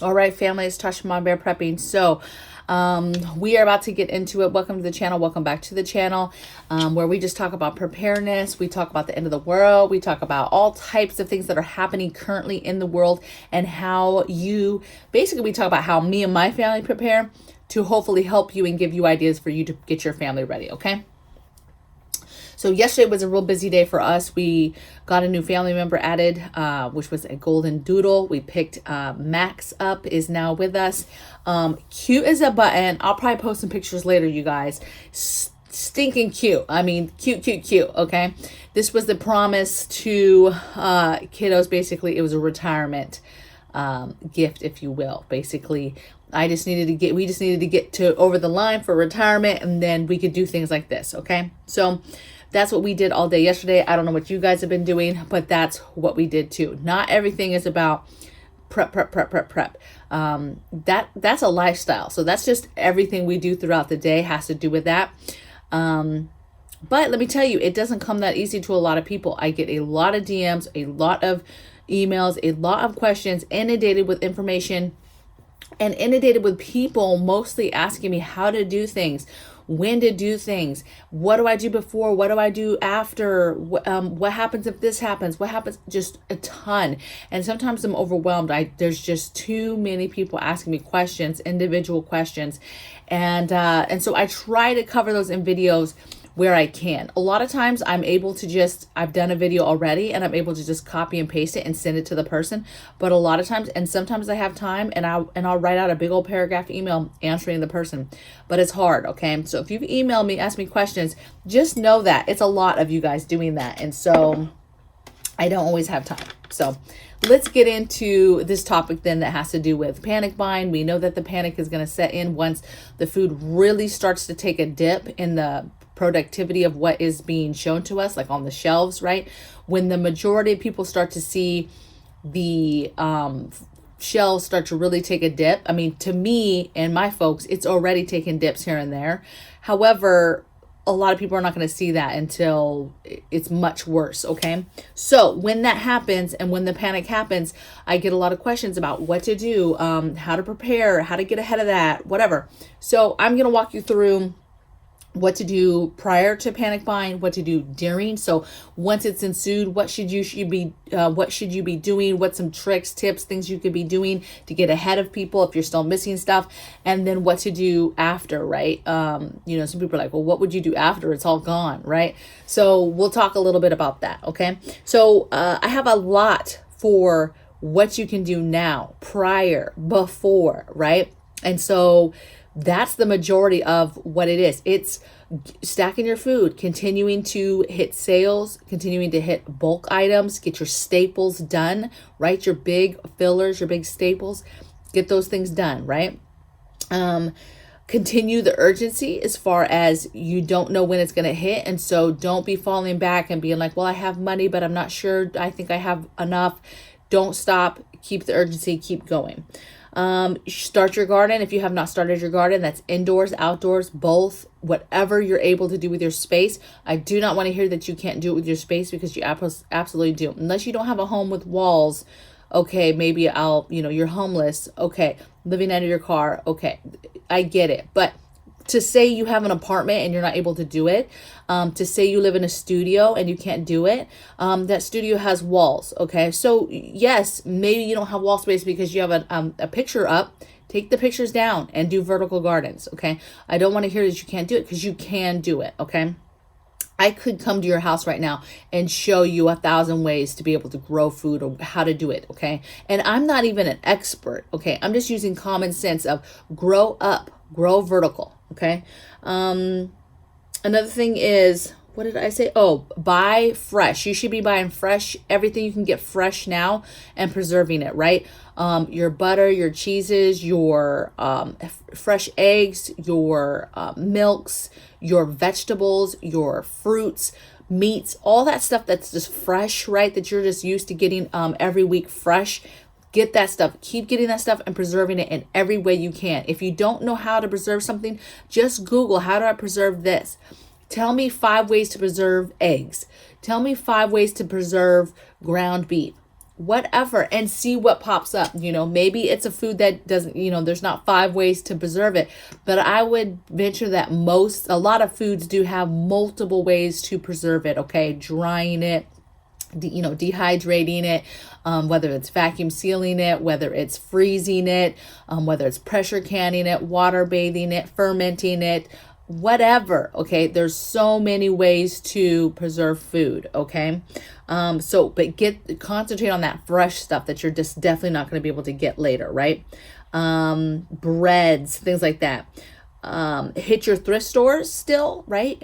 All right, family, it's Tasha Mom Bear Prepping. So, we are about to get into it. Welcome to the channel. Welcome back to the channel, where we just talk about preparedness. We talk about the end of the world. We talk about all types of things that are happening currently in the world and how you, basically, we talk about how me and my family prepare to hopefully help you and give you ideas for you to get your family ready, okay? So yesterday was a real busy day for us. We got a new family member added, which was a golden doodle. We picked Max up, is now with us. Cute as a button. I'll probably post some pictures later, you guys. Stinking cute. I mean, cute, cute, cute. Okay. This was the promise to kiddos. Basically, it was a retirement gift, if you will. Basically, we just needed to get to over the line for retirement, and then we could do things like this. Okay. So that's what we did all day yesterday. I don't know what you guys have been doing, but that's what we did too. Not everything is about prep. That's a lifestyle. So that's just everything we do throughout the day has to do with that. But let me tell you, it doesn't come that easy to a lot of people. I get a lot of DMs, a lot of emails, a lot of questions, inundated with information, and inundated with people mostly asking me how to do things, when to do things, what do I do before, what do I do after, what happens if this happens, what happens, just a ton. And sometimes I'm overwhelmed. There's just too many people asking me questions, individual questions. And so I try to cover those in videos where I can. A lot of times I've done a video already and I'm able to just copy and paste it and send it to the person. But a lot of times, and sometimes I have time and I'll write out a big old paragraph email answering the person, but it's hard. Okay. So if you've emailed me, asked me questions, just know that it's a lot of you guys doing that. And so I don't always have time. So let's get into this topic then that has to do with panic buying. We know that the panic is going to set in once the food really starts to take a dip in the productivity of what is being shown to us, like on the shelves, right? When the majority of people start to see the shelves start to really take a dip. I mean, to me and my folks, it's already taken dips here and there. However, a lot of people are not going to see that until it's much worse. Okay. So when that happens and when the panic happens, I get a lot of questions about what to do, how to prepare, how to get ahead of that, whatever. So I'm going to walk you through what to do prior to panic buying, what to do during. So once it's ensued, what should you be doing? What's some tricks, tips, things you could be doing to get ahead of people if you're still missing stuff, and then what to do after, right? Some people are like, well, what would you do after it's all gone, right? So we'll talk a little bit about that. Okay. So I have a lot for what you can do now, prior, before, right? And so that's the majority of what it is. It's stacking your food, continuing to hit sales, continuing to hit bulk items, get your staples done, right? Your big fillers, your big staples, get those things done, right? Continue the urgency as far as you don't know when it's going to hit. And so don't be falling back and being like, well, I have money, but I'm not sure. I think I have enough. Don't stop. Keep the urgency. Keep going. Start your garden. If you have not started your garden, that's indoors, outdoors, both, whatever you're able to do with your space. I do not want to hear that you can't do it with your space, because you absolutely do. Unless you don't have a home with walls. Okay. Maybe you're homeless. Okay. Living out of your car. Okay. I get it. But to say you have an apartment and you're not able to do it, to say you live in a studio and you can't do it, that studio has walls, okay? So yes, maybe you don't have wall space because you have a picture up. Take the pictures down and do vertical gardens, okay? I don't want to hear that you can't do it, because you can do it, okay? I could come to your house right now and show you 1,000 ways to be able to grow food or how to do it, okay? And I'm not even an expert, okay? I'm just using common sense of grow up, grow vertical, okay? Another thing is, what did I say? Oh, buy fresh. You should be buying fresh, everything you can get fresh now, and preserving it, right? Your butter, your cheeses, your fresh eggs, your milks, your vegetables, your fruits, meats, all that stuff that's just fresh, right? That you're just used to getting every week fresh. Get that stuff. Keep getting that stuff and preserving it in every way you can. If you don't know how to preserve something, just Google, how do I preserve this? Tell me 5 ways to preserve eggs. Tell me 5 ways to preserve ground beef. whatever, and see what pops up. Maybe it's a food that doesn't, there's not 5 ways to preserve it, but I would venture that a lot of foods do have multiple ways to preserve it. Okay, drying it, dehydrating it, whether it's vacuum sealing it, whether it's freezing it, whether it's pressure canning it, water bathing it, fermenting it, whatever. Okay, there's so many ways to preserve food. Okay, but concentrate on that fresh stuff that you're just definitely not going to be able to get later, right? Breads, things like that. Hit your thrift stores still, right?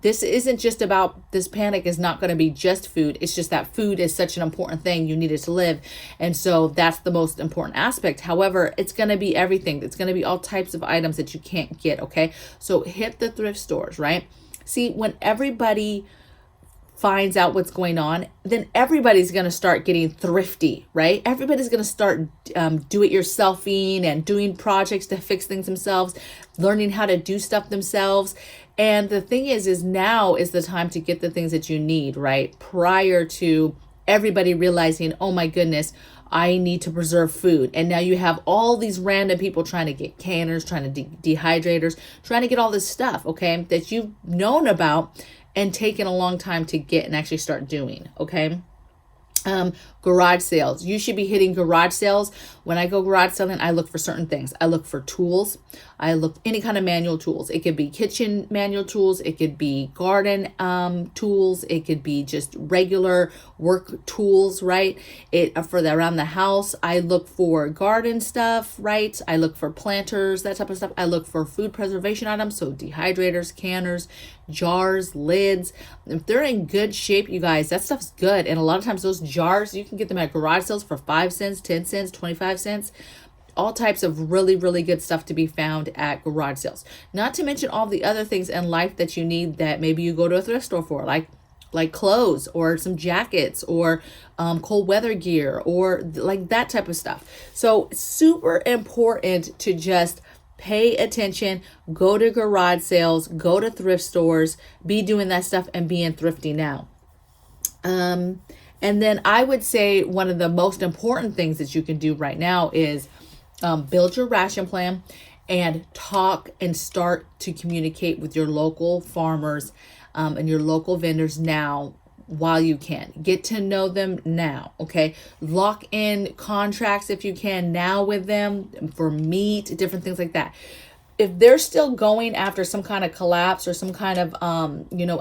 This isn't just about, this panic is not going to be just food. It's just that food is such an important thing. You need it to live. And so that's the most important aspect. However, it's going to be everything. It's going to be all types of items that you can't get. Okay. So hit the thrift stores, right? See, when everybody finds out what's going on, then everybody's going to start getting thrifty, right? Everybody's going to start do-it-yourselfing and doing projects to fix things themselves, learning how to do stuff themselves. And the thing is now is the time to get the things that you need, right? Prior to everybody realizing, oh my goodness, I need to preserve food. And now you have all these random people trying to get canners, trying to dehydrators, trying to get all this stuff, okay, that you've known about and taken a long time to get and actually start doing. Okay. Garage sales. You should be hitting garage sales. When I go garage selling, I look for certain things. I look for tools. I look any kind of manual tools. It could be kitchen manual tools. It could be garden tools. It could be just regular work tools, right? Around the house, I look for garden stuff, right? I look for planters, that type of stuff. I look for food preservation items, so dehydrators, canners, jars, lids. If they're in good shape, you guys, that stuff's good. And a lot of times those jars, you can get them at garage sales for 5 cents, 10 cents, 25 cents. All types of really, really good stuff to be found at garage sales. Not to mention all the other things in life that you need that maybe you go to a thrift store for, like clothes or some jackets or cold weather gear or like that type of stuff. So super important to just pay attention, go to garage sales, go to thrift stores, be doing that stuff and being thrifty now. And then I would say one of the most important things that you can do right now is build your ration plan and talk and start to communicate with your local farmers and your local vendors now while you can. Get to know them now, okay? Lock in contracts if you can now with them for meat, different things like that. If they're still going after some kind of collapse or some kind of,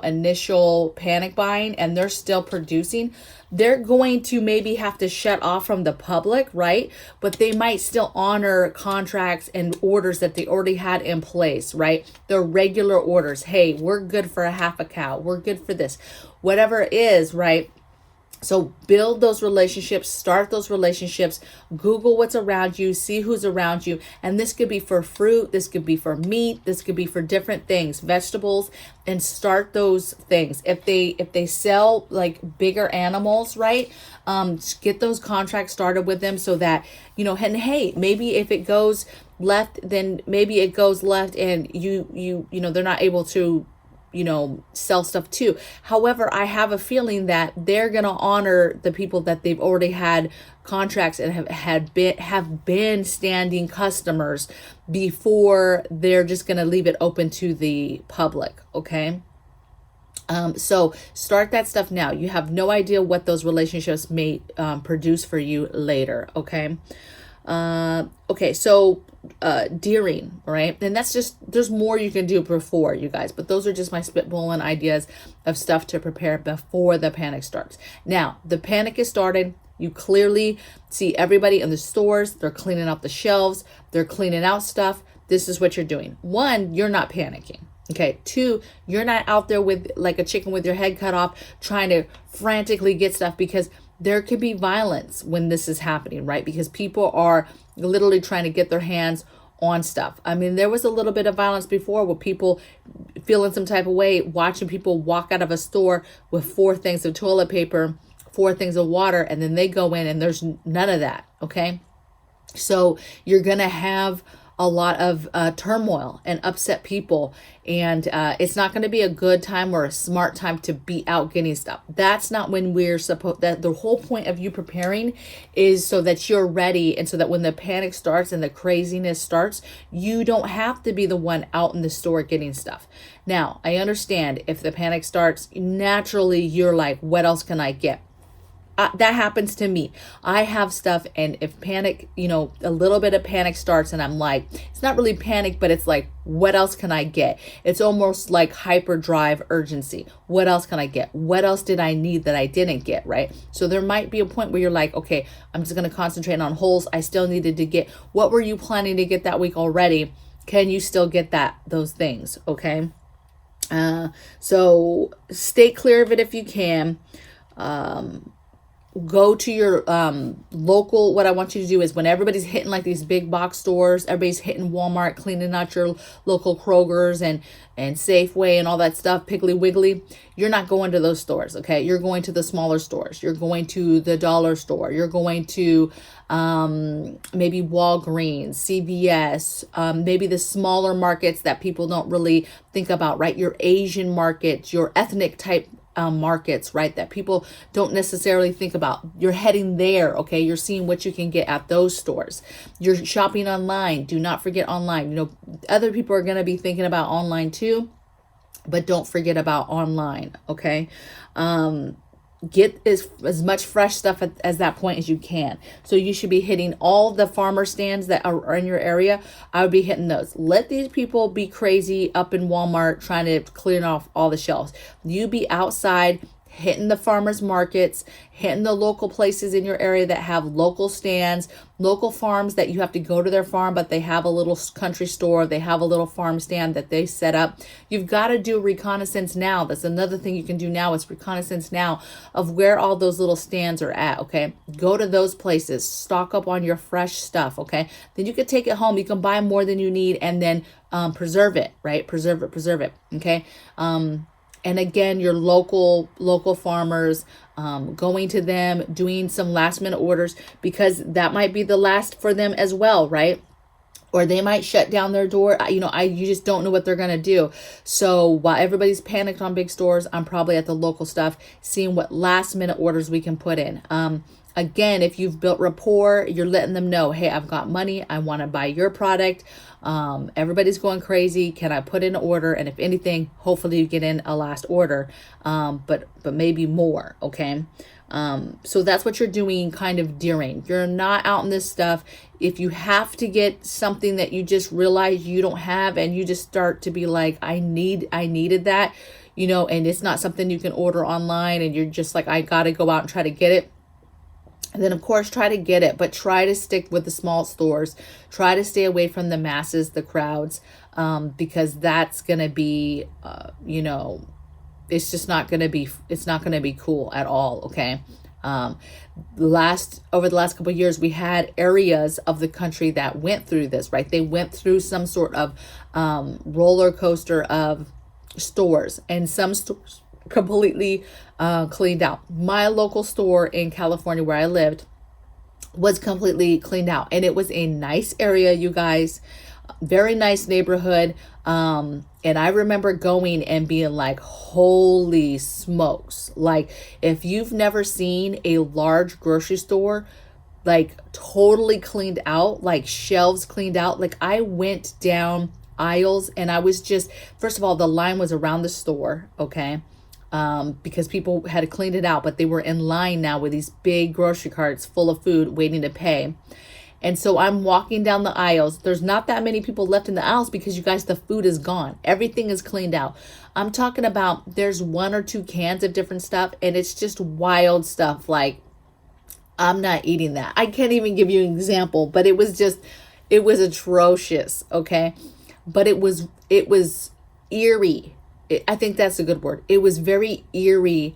initial panic buying and they're still producing, they're going to maybe have to shut off from the public, right? But they might still honor contracts and orders that they already had in place, right? Their regular orders. Hey, we're good for a half a cow. We're good for this. Whatever it is, right? So build those relationships, start those relationships, Google what's around you, see who's around you. And this could be for fruit, this could be for meat, this could be for different things, vegetables, and start those things. If they sell like bigger animals, right? Get those contracts started with them so that, and hey, maybe if it goes left, then maybe it goes left and they're not able to sell stuff too. However, I have a feeling that they're going to honor the people that they've already had contracts and have been standing customers before they're just going to leave it open to the public. Okay. So start that stuff now. You have no idea what those relationships may produce for you later. Okay. So deering, right? And that's just, there's more you can do before, you guys, but those are just my spitballing ideas of stuff to prepare before the panic starts. Now, the panic is started. You clearly see everybody in the stores. They're cleaning out the shelves. They're cleaning out stuff. This is what you're doing. 1, you're not panicking. Okay. 2, you're not out there with like a chicken with your head cut off, trying to frantically get stuff, because there could be violence when this is happening, right? Because people are literally trying to get their hands on stuff. I mean, there was a little bit of violence before with people feeling some type of way, watching people walk out of a store with 4 things of toilet paper, 4 things of water, and then they go in and there's none of that, okay? So you're going to have a lot of turmoil and upset people. And it's not going to be a good time or a smart time to be out getting stuff. That's not when we're supposed, that the whole point of you preparing is so that you're ready. And so that when the panic starts and the craziness starts, you don't have to be the one out in the store getting stuff. Now, I understand if the panic starts, naturally you're like, what else can I get? That happens to me. I have stuff, and if panic, a little bit of panic starts, and I'm like, it's not really panic, but it's like, what else can I get? It's almost like hyperdrive urgency. What else can I get? What else did I need that I didn't get, right? So there might be a point where you're like, okay, I'm just going to concentrate on holes I still needed to get. What were you planning to get that week already? Can you still get those things? Okay. So stay clear of it if you can. Go to your local. What I want you to do is, when everybody's hitting like these big box stores, everybody's hitting Walmart, cleaning out your local Kroger's and Safeway and all that stuff, Piggly Wiggly, you're not going to those stores, okay? You're going to the smaller stores. You're going to the dollar store. You're going to maybe Walgreens, CVS, maybe the smaller markets that people don't really think about, right? Your Asian markets, your ethnic type markets, right, that people don't necessarily think about. You're heading there, okay? You're seeing what you can get at those stores. You're shopping online. Do not forget online. Other people are going to be thinking about online too, but don't forget about online, okay? Get as much fresh stuff as that point as you can. So you should be hitting all the farmer stands that are in your area. I would be hitting those. Let these people be crazy up in Walmart trying to clear off all the shelves. You be outside hitting the farmers markets, hitting the local places in your area that have local stands, local farms that you have to go to their farm, but they have a little country store, they have a little farm stand that they set up. You've got to do reconnaissance now. That's another thing you can do now, is reconnaissance now of where all those little stands are at, okay? Go to those places, stock up on your fresh stuff, okay? Then you can take it home. You can buy more than you need and then preserve it, right? Preserve it, okay? And again, your local farmers, going to them, doing some last minute orders, because that might be the last for them as well, right? Or they might shut down their door. You just don't know what they're going to do. So while everybody's panicked on big stores, I'm probably at the local stuff, seeing what last minute orders we can put in. Again, if you've built rapport, you're letting them know, hey, I've got money. I want to buy your product. Everybody's going crazy. Can I put in an order? And if anything, hopefully you get in a last order, but maybe more. Okay. So that's what you're doing kind of during. You're not out in this stuff. If you have to get something that you just realize you don't have, and you just start to be like, I needed that, and it's not something you can order online, and you're just like, I got to go out and try to get it. And then, of course, try to get it, but try to stick with the small stores. Try to stay away from the masses, the crowds, because that's going to be, it's just not going to be cool at all. Okay. Over the last couple of years, we had areas of the country that went through this, right? They went through some sort of roller coaster of stores, and some stores completely cleaned out. My local store in California where I lived was completely cleaned out, and it was a nice area, you guys, very nice neighborhood. And I remember going and being like, holy smokes. Like, if you've never seen a large grocery store, like totally cleaned out, like shelves cleaned out, like I went down aisles and I was just, first of all, the line was around the store. Okay. Because people had cleaned it out, but they were in line now with these big grocery carts full of food waiting to pay. And so I'm walking down the aisles. There's not that many people left in the aisles because, you guys, the food is gone. Everything is cleaned out. I'm talking about there's 1 or 2 cans of different stuff, and it's just wild stuff. Like, I'm not eating that. I can't even give you an example, but it was atrocious. Okay. But it was eerie. I think that's a good word. It was very eerie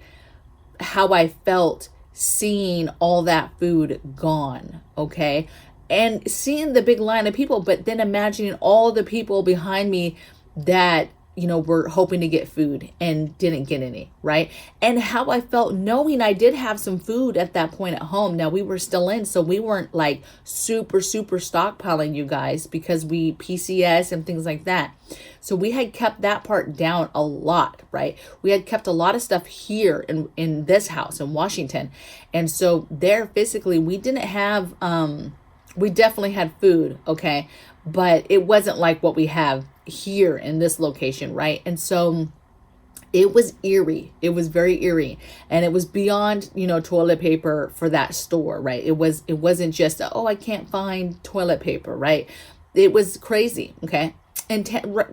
how I felt seeing all that food gone, okay? And seeing the big line of people, but then imagining all the people behind me that were hoping to get food and didn't get any, right? And how I felt knowing I did have some food at that point at home. Now we were still in, so we weren't like super stockpiling, you guys, because we PCS and things like that. So we had kept that part down a lot, right? We had kept a lot of stuff here in this house in Washington. And so there physically, we didn't have, we definitely had food, okay? But it wasn't like what we have here in this location, right? And so it was eerie. It was very eerie, and it was beyond, toilet paper for that store, right? It wasn't just, oh, I can't find toilet paper, right? It was crazy, okay? And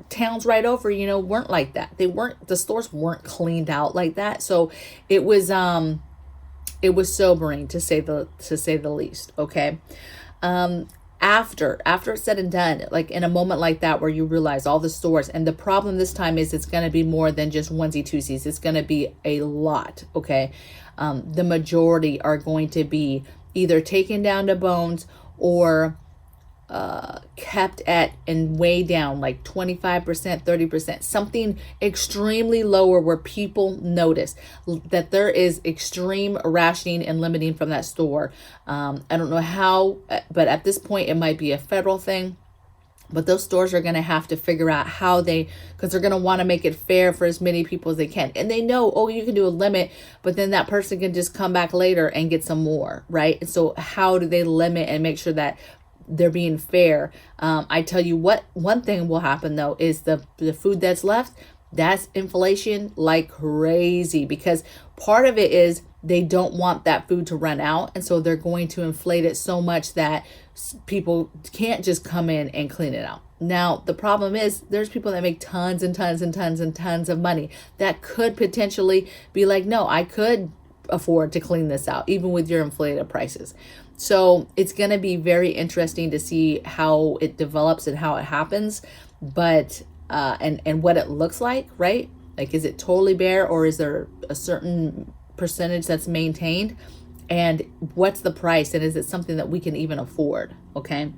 towns right over, weren't like that. The stores weren't cleaned out like that. So it was sobering to say the least, okay? After it's said and done, like in a moment like that where you realize all the stores, and the problem this time is it's going to be more than just onesie twosies. It's going to be a lot, okay? The majority are going to be either taken down to bones or kept at and way down, like 25%, 30%, something extremely lower where people notice that there is extreme rationing and limiting from that store. I don't know how, but at this point it might be a federal thing. But those stores are going to have to figure out how because they're going to want to make it fair for as many people as they can. And they know, oh, you can do a limit, but then that person can just come back later and get some more, right? And so how do they limit and make sure that they're being fair? I tell you what, one thing will happen though is the food that's left, that's inflation like crazy, because part of it is they don't want that food to run out, and so they're going to inflate it so much that people can't just come in and clean it out. Now the problem is there's people that make tons and tons and tons and tons of money that could potentially be like, no, I could afford to clean this out even with your inflated prices. So it's going to be very interesting to see how it develops and how it happens, but and what it looks like, right? Like, is it totally bare, or is there a certain percentage that's maintained? And what's the price? And is it something that we can even afford? Okay.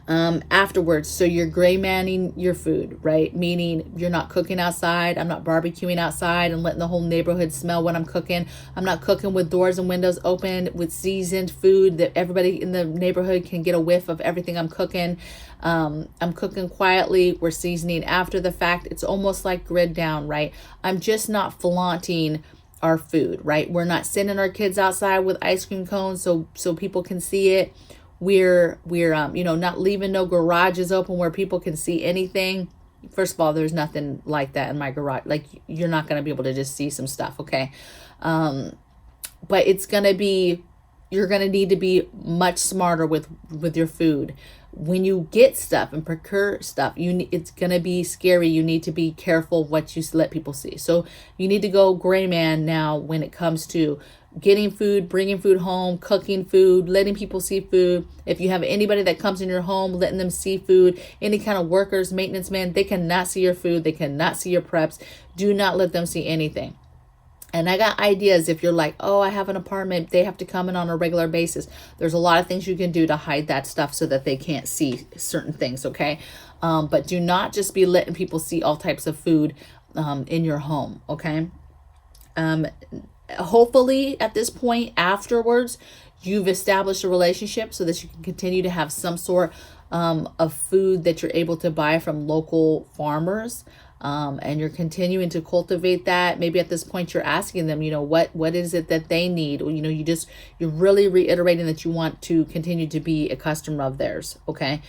Afterwards, so you're gray manning your food, right? Meaning you're not cooking outside. I'm not barbecuing outside and letting the whole neighborhood smell what I'm cooking. I'm not cooking with doors and windows open with seasoned food that everybody in the neighborhood can get a whiff of everything I'm cooking. I'm cooking quietly. We're seasoning after the fact. It's almost like grid down, right? I'm just not flaunting our food, right? We're not sending our kids outside with ice cream cones so people can see it. We're not leaving no garages open where people can see anything. First of all, there's nothing like that in my garage. Like, you're not going to be able to just see some stuff, okay? But it's going to be, you're going to need to be much smarter with your food. When you get stuff and procure stuff, it's going to be scary. You need to be careful what you let people see. So you need to go gray man now when it comes to getting food, bringing food home, cooking food, letting people see food. If you have anybody that comes in your home, letting them see food, any kind of workers, maintenance man, they cannot see your food. They cannot see your preps. Do not let them see anything. And I got ideas if you're like, oh, I have an apartment, they have to come in on a regular basis. There's a lot of things you can do to hide that stuff so that they can't see certain things, okay? But do not just be letting people see all types of food in your home, okay? Hopefully at this point afterwards, you've established a relationship so that you can continue to have some sort of food that you're able to buy from local farmers. And you're continuing to cultivate that. Maybe at this point you're asking them, what is it that they need? You're really reiterating that you want to continue to be a customer of theirs. Okay.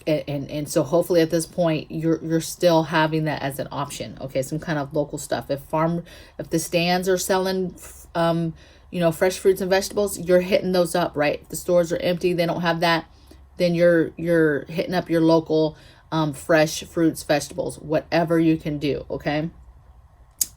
And so hopefully at this point you're still having that as an option. Okay. Some kind of local stuff. If the stands are selling, fresh fruits and vegetables, you're hitting those up, right? If the stores are empty, they don't have that, then you're hitting up your local fresh fruits, vegetables, whatever you can do, okay?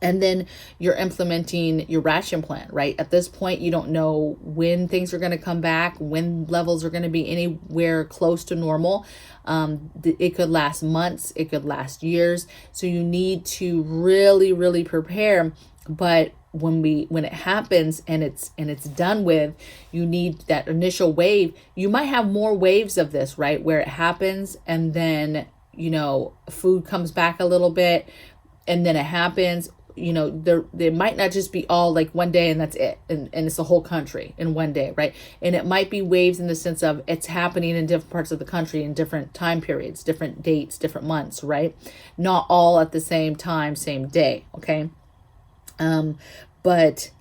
And then you're implementing your ration plan, right? At this point, you don't know when things are going to come back, when levels are going to be anywhere close to normal. It could last months, it could last years. So you need to really, really prepare. But when it happens and it's done with, you need that initial wave. You might have more waves of this, right? Where it happens and then, food comes back a little bit and then it happens. There might not just be all like one day and that's it. And it's the whole country in one day, right? And it might be waves in the sense of it's happening in different parts of the country in different time periods, different dates, different months, right? Not all at the same time, same day, okay? But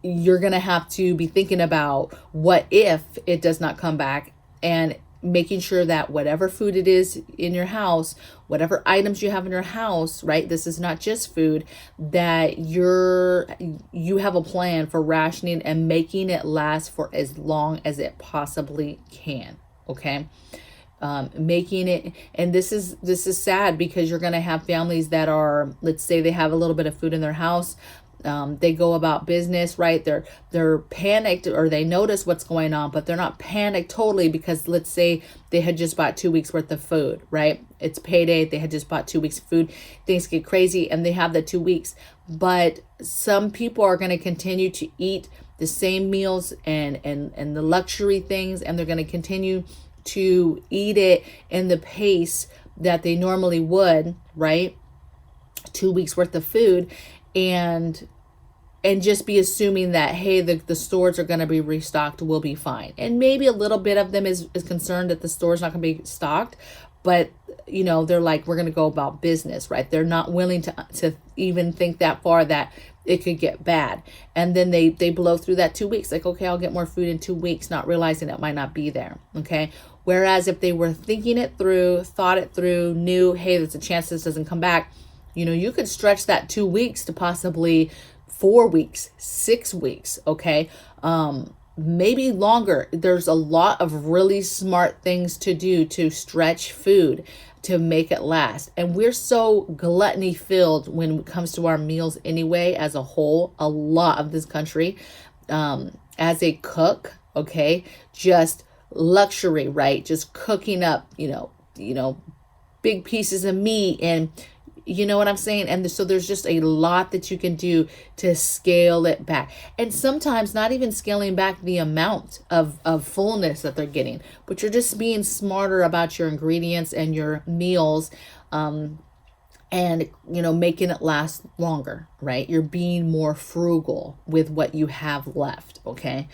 you're going to have to be thinking about what if it does not come back, and making sure that whatever food it is in your house, whatever items you have in your house, right? This is not just food, that you have a plan for rationing and making it last for as long as it possibly can. Okay. Making it, and this is sad because you're going to have families that are, let's say they have a little bit of food in their house. They go about business, right? They're panicked, or they notice what's going on, but they're not panicked totally because let's say they had just bought 2 weeks worth of food, right? It's payday. They had just bought 2 weeks of food. Things get crazy and they have the 2 weeks, but some people are going to continue to eat the same meals and the luxury things, and they're going to continue to eat it in the pace that they normally would, right? 2 weeks worth of food, and just be assuming that, hey, the stores are going to be restocked, will be fine. And maybe a little bit of them is concerned that the store's not going to be stocked, but they're like, we're going to go about business, right? They're not willing to even think that far that it could get bad. And then they blow through that 2 weeks, like, okay, I'll get more food in 2 weeks, not realizing it might not be there. Okay. Whereas if they were thinking it through, thought it through, knew, hey, there's a chance this doesn't come back, you could stretch that 2 weeks to possibly 4 weeks, 6 weeks. Okay. Maybe longer. There's a lot of really smart things to do to stretch food to make it last. And we're so gluttony filled when it comes to our meals anyway, as a whole, a lot of this country, as a cook, okay, just luxury, right? Just cooking up, big pieces of meat, and you know what I'm saying? And so there's just a lot that you can do to scale it back. And sometimes not even scaling back the amount of fullness that they're getting, but you're just being smarter about your ingredients and your meals, and, making it last longer, right? You're being more frugal with what you have left. Okay.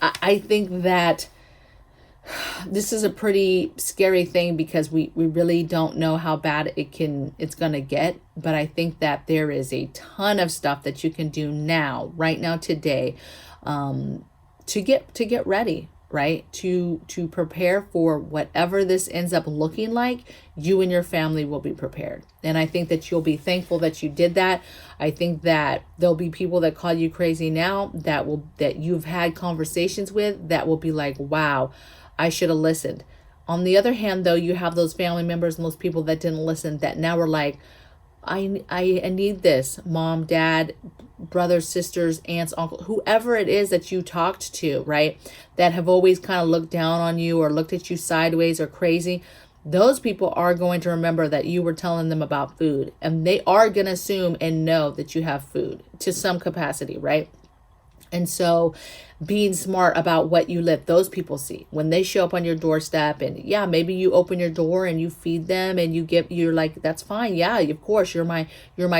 I think that this is a pretty scary thing because we really don't know how bad it's going to get. But I think that there is a ton of stuff that you can do now, right now, today, to get ready, right? To prepare for whatever this ends up looking like. You and your family will be prepared. And I think that you'll be thankful that you did that. I think that there'll be people that call you crazy now that you've had conversations with that will be like, wow, I should have listened. On the other hand, though, you have those family members and those people that didn't listen that now are like, I need this. Mom, dad, brothers, sisters, aunts, uncle, whoever it is that you talked to, right? That have always kind of looked down on you or looked at you sideways or crazy. Those people are going to remember that you were telling them about food, and they are going to assume and know that you have food to some capacity, right? And so being smart about what you let those people see when they show up on your doorstep, and yeah, maybe you open your door and you feed them and you're like, that's fine. Yeah, of course, you're my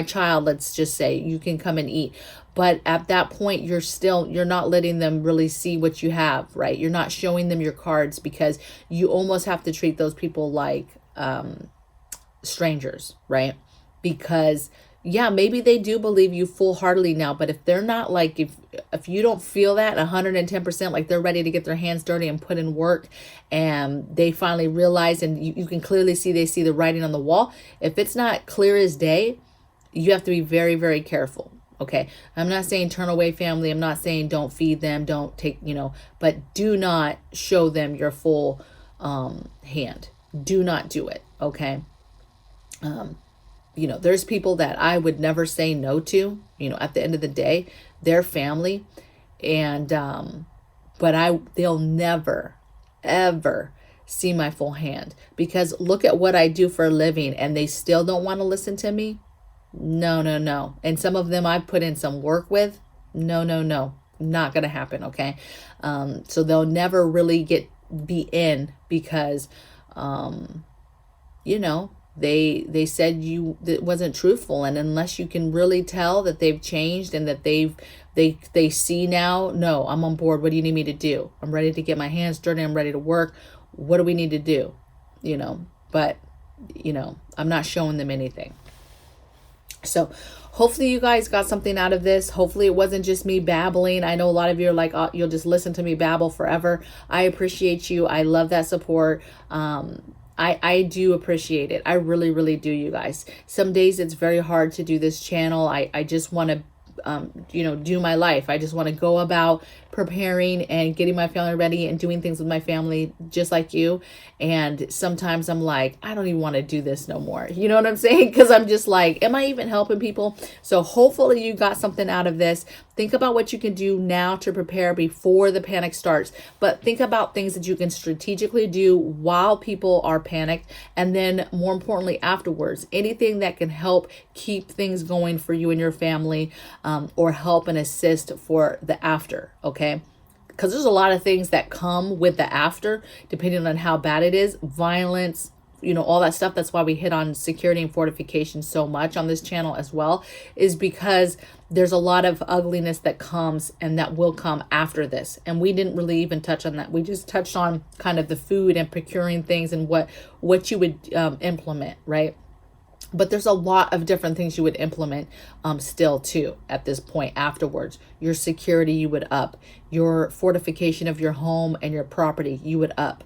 child. Let's just say you can come and eat. But at that point, you're not letting them really see what you have, right? You're not showing them your cards because you almost have to treat those people like strangers, right? Because yeah, maybe they do believe you full-heartedly now, but if they're not, like, if you don't feel that 110%, like they're ready to get their hands dirty and put in work, and they finally realize, and you can clearly see, they see the writing on the wall. If it's not clear as day, you have to be very, very careful. Okay. I'm not saying turn away family. I'm not saying don't feed them, don't take, but do not show them your full hand. Do not do it. Okay. There's people that I would never say no to, at the end of the day, they're family. And, but they'll never, ever see my full hand, because look at what I do for a living and they still don't want to listen to me. No, no, no. And some of them I've put in some work with. No, no, no. Not going to happen. Okay. So they'll never really be in because, you know, they said that wasn't truthful. And unless you can really tell that they've changed and that they see now, no, I'm on board. What do you need me to do? I'm ready to get my hands dirty. I'm ready to work. What do we need to do? You know, but, you know, I'm not showing them anything. So hopefully you guys got something out of this. Hopefully it wasn't just me babbling. I know a lot of you are like, oh, you'll just listen to me babble forever. I appreciate you. I love that support. I do appreciate it. I really, really do, you guys. Some days it's very hard to do this channel. I just want to you know, do my life. I just want to go about preparing and getting my family ready and doing things with my family just like you. And sometimes I'm like, I don't even want to do this no more. You know what I'm saying? Because I'm just like, am I even helping people? So hopefully you got something out of this. Think about what you can do now to prepare before the panic starts. But think about things that you can strategically do while people are panicked. And then more importantly, afterwards, anything that can help keep things going for you and your family, or help and assist for the after. Okay. Because there's a lot of things that come with the after, depending on how bad it is, violence, you know, all that stuff. That's why we hit on security and fortification so much on this channel as well, is because there's a lot of ugliness that comes and that will come after this. And we didn't really even touch on that. We just touched on kind of the food and procuring things and what you would implement, right? But there's a lot of different things you would implement still too at this point afterwards. Your security you would up. Your fortification of your home and your property you would up.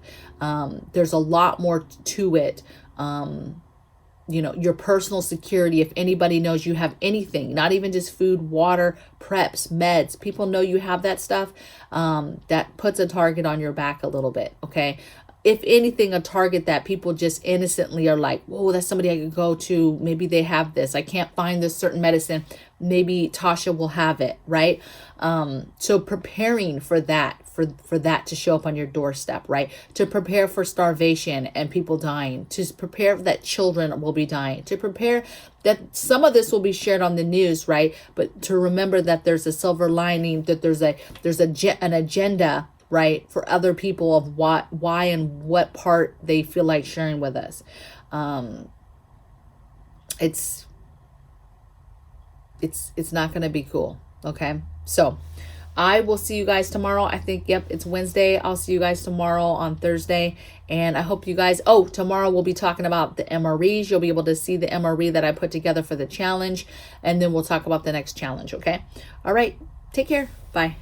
There's a lot more to it. You know, your personal security, if anybody knows you have anything, not even just food, water, preps, meds, people know you have that stuff, that puts a target on your back a little bit, okay? If anything, a target that people just innocently are like, whoa, that's somebody I could go to. Maybe they have this. I can't find this certain medicine. Maybe Tasha will have it, right? So preparing for that, for that to show up on your doorstep, right? To prepare for starvation and people dying. To prepare that children will be dying. To prepare that some of this will be shared on the news, right? But to remember that there's a silver lining, that there's an agenda, right, for other people of why and what part they feel like sharing with us. It's not going to be cool. Okay. So I will see you guys tomorrow. I think, yep, it's Wednesday. I'll see you guys tomorrow on Thursday. And I hope you guys, tomorrow we'll be talking about the MREs. You'll be able to see the MRE that I put together for the challenge. And then we'll talk about the next challenge. Okay. All right. Take care. Bye.